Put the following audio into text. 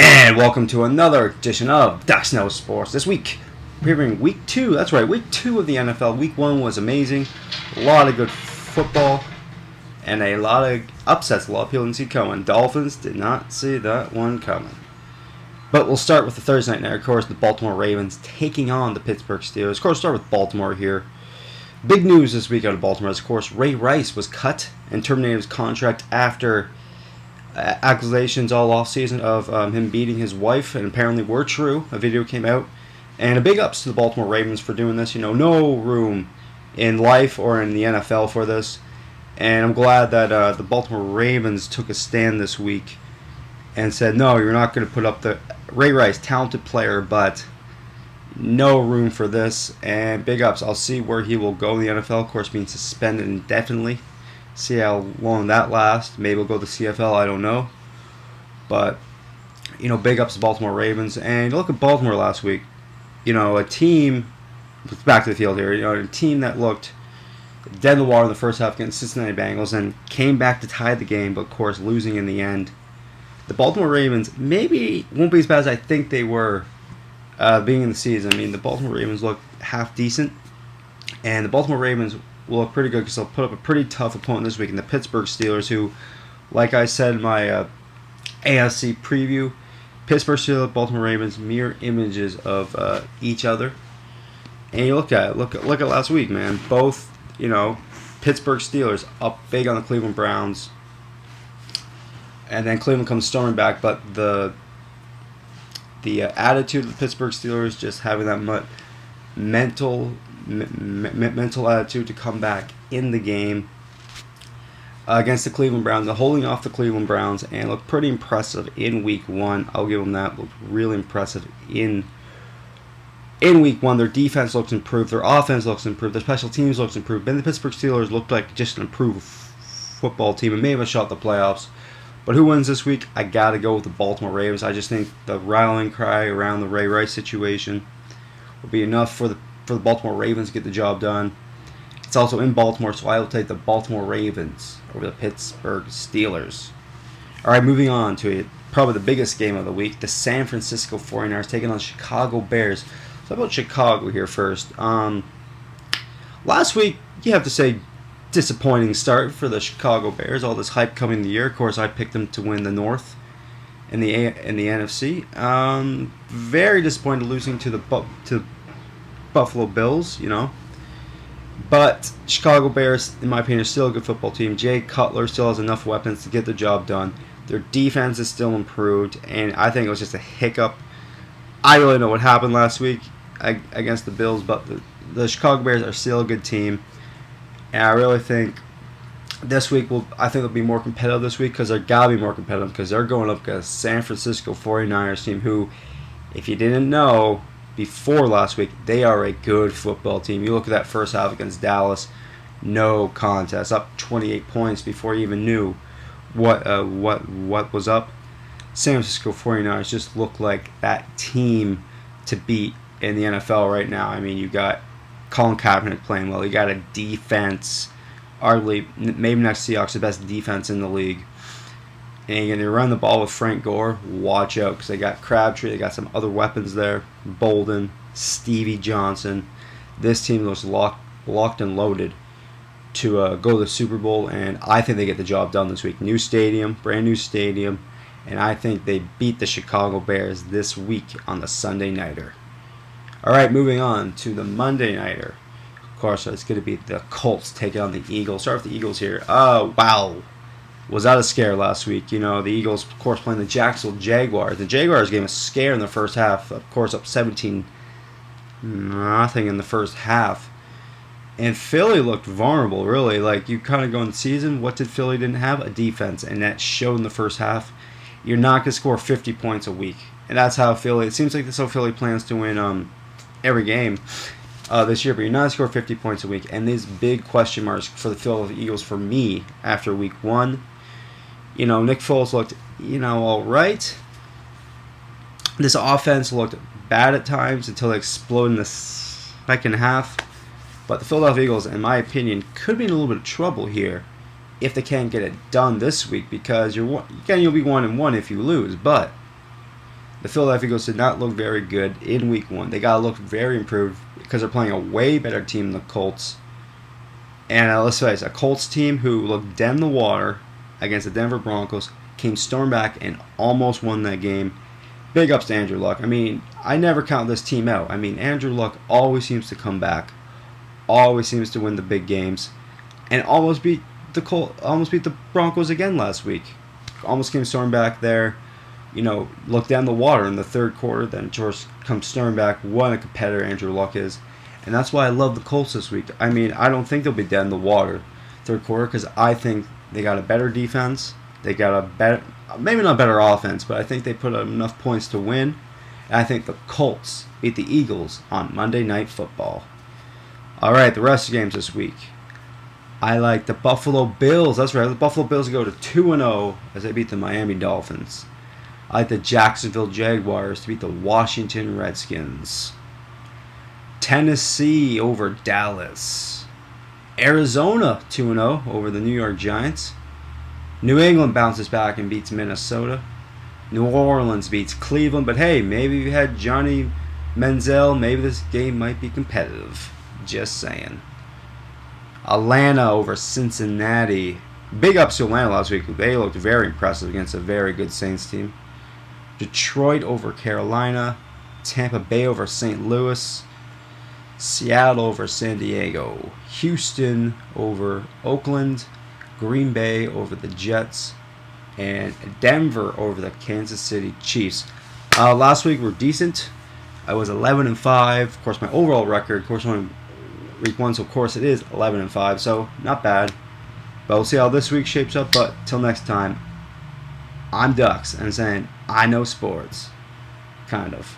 And welcome to another edition of Dax Now Sports. This week, previewing week 2. That's right, week 2 of the NFL. Week 1 was amazing. A lot of good football and a lot of upsets. A lot of people didn't see coming. Dolphins did not see that one coming. But we'll start with the Thursday night. Now, of course, the Baltimore Ravens taking on the Pittsburgh Steelers. Of course, start with Baltimore here. Big news this week out of Baltimore is, of course, Ray Rice was cut and terminated his contract after accusations all off season of him beating his wife, and apparently were true. A video came out, and a big ups to the Baltimore Ravens for doing this. You know, no room in life or in the NFL for this, and I'm glad that the Baltimore Ravens took a stand this week and said, no, you're not going to put up the Ray Rice, talented player, but no room for this. And big ups. I'll see where he will go in the NFL. Of course, being suspended indefinitely. See how long that lasts. Maybe we'll go to CFL. I don't know. But, you know, big ups to Baltimore Ravens. And look at Baltimore last week. You know, a team, back to the field here, you know, a team that looked dead in the water in the first half against Cincinnati Bengals and came back to tie the game, but of course losing in the end. The Baltimore Ravens maybe won't be as bad as I think they were being in the season. I mean, the Baltimore Ravens look half decent, and the Baltimore Ravens will look pretty good because they'll put up a pretty tough opponent this week in the Pittsburgh Steelers, who, like I said in my AFC preview, Pittsburgh Steelers, Baltimore Ravens, mirror images of each other. And you look at it, look at last week, man. Both, you know, Pittsburgh Steelers up big on the Cleveland Browns, and then Cleveland comes storming back. But the attitude of the Pittsburgh Steelers, just having that mental attitude to come back in the game against the Cleveland Browns, and holding off the Cleveland Browns, and looked pretty impressive in week 1. I'll give them that. Looked really impressive in week 1. Their defense looks improved, their offense looks improved, their special teams looks improved. Then the Pittsburgh Steelers looked like just an improved football team and may have a shot at the playoffs. But who wins this week? I gotta go with the Baltimore Ravens. I just think the rallying cry around the Ray Rice situation will be enough for the Baltimore Ravens to get the job done. It's also in Baltimore, so I will take the Baltimore Ravens over the Pittsburgh Steelers. All right, moving on to probably the biggest game of the week, the San Francisco 49ers taking on Chicago Bears. So how about Chicago here first? Last week, you have to say, disappointing start for the Chicago Bears. All this hype coming in the year. Of course, I picked them to win the North in the NFC. Very disappointed losing to the Buffalo Bills, you know. But Chicago Bears, in my opinion, are still a good football team. Jay Cutler still has enough weapons to get the job done. Their defense is still improved, and I think it was just a hiccup. I really don't know what happened last week against the Bills, but the Chicago Bears are still a good team. And I really think this week they'll be more competitive this week, because they're gotta be more competitive, because they're going up against San Francisco 49ers team, who, if you didn't know before last week, they are a good football team. You look at that first half against Dallas, no contest, up 28 points before you even knew what was up. San Francisco 49ers just look like that team to beat in the NFL right now. I mean, you got Colin Kaepernick playing well. You got a defense, arguably, maybe next to Seahawks, the best defense in the league. And you're going to run the ball with Frank Gore. Watch out, because they got Crabtree. They got some other weapons there. Bolden, Stevie Johnson. This team was locked and loaded to go to the Super Bowl, and I think they get the job done this week. New stadium, brand new stadium, and I think they beat the Chicago Bears this week on the Sunday Nighter. All right, moving on to the Monday Nighter. Of course, it's going to be the Colts taking on the Eagles. Start with the Eagles here. Oh, wow. Was that a scare last week? You know, the Eagles, of course, playing the Jacksonville Jaguars. The Jaguars gave a scare in the first half. Of course, up 17-0 in the first half. And Philly looked vulnerable, really. Like, you kind of go in the season, what did Philly didn't have? A defense. And that showed in the first half. You're not going to score 50 points a week. And that's how Philly, it seems like that's how Philly plans to win every game this year. But you're not going to score 50 points a week. And these big question marks for the Philadelphia Eagles for me after week 1. You know, Nick Foles looked, all right. This offense looked bad at times until they exploded in the second half. But the Philadelphia Eagles, in my opinion, could be in a little bit of trouble here if they can't get it done this week, because you'll be 1-1 if you lose. But The Philadelphia Eagles did not look very good in Week 1. They got to look very improved because they're playing a way better team than the Colts. And let's face it, a Colts team who looked dead in the water against the Denver Broncos came storm back and almost won that game. Big ups to Andrew Luck. I mean, I never count this team out. I mean, Andrew Luck always seems to come back, always seems to win the big games, and almost beat the Broncos again last week. Almost came storm back there. Looked down the water in the third quarter. Then, of course, comes storm back. What a competitor Andrew Luck is. And that's why I love the Colts this week. I mean, I don't think they'll be dead in the water third quarter because I think they got a better defense. They got a better, maybe not better offense, but I think they put up enough points to win. And I think the Colts beat the Eagles on Monday Night Football. All right, the rest of the games this week. I like the Buffalo Bills. That's right. The Buffalo Bills go to 2-0 as they beat the Miami Dolphins. I like the Jacksonville Jaguars to beat the Washington Redskins. Tennessee over Dallas. Arizona 2-0 over the New York Giants. New England bounces back and beats Minnesota. New Orleans beats Cleveland. But hey, maybe we had Johnny Manziel. Maybe this game might be competitive. Just saying. Atlanta over Cincinnati. Big ups to Atlanta last week. They looked very impressive against a very good Saints team. Detroit over Carolina. Tampa Bay over St. Louis. Seattle over San Diego. Houston over Oakland. Green Bay over the Jets. And Denver over the Kansas City Chiefs. Last week were decent. I was 11-5. Of course, my overall record, of course, only week 1, so of course it is 11-5. So not bad. But we'll see how this week shapes up. But till next time, I'm Dux and saying I know sports. Kind of.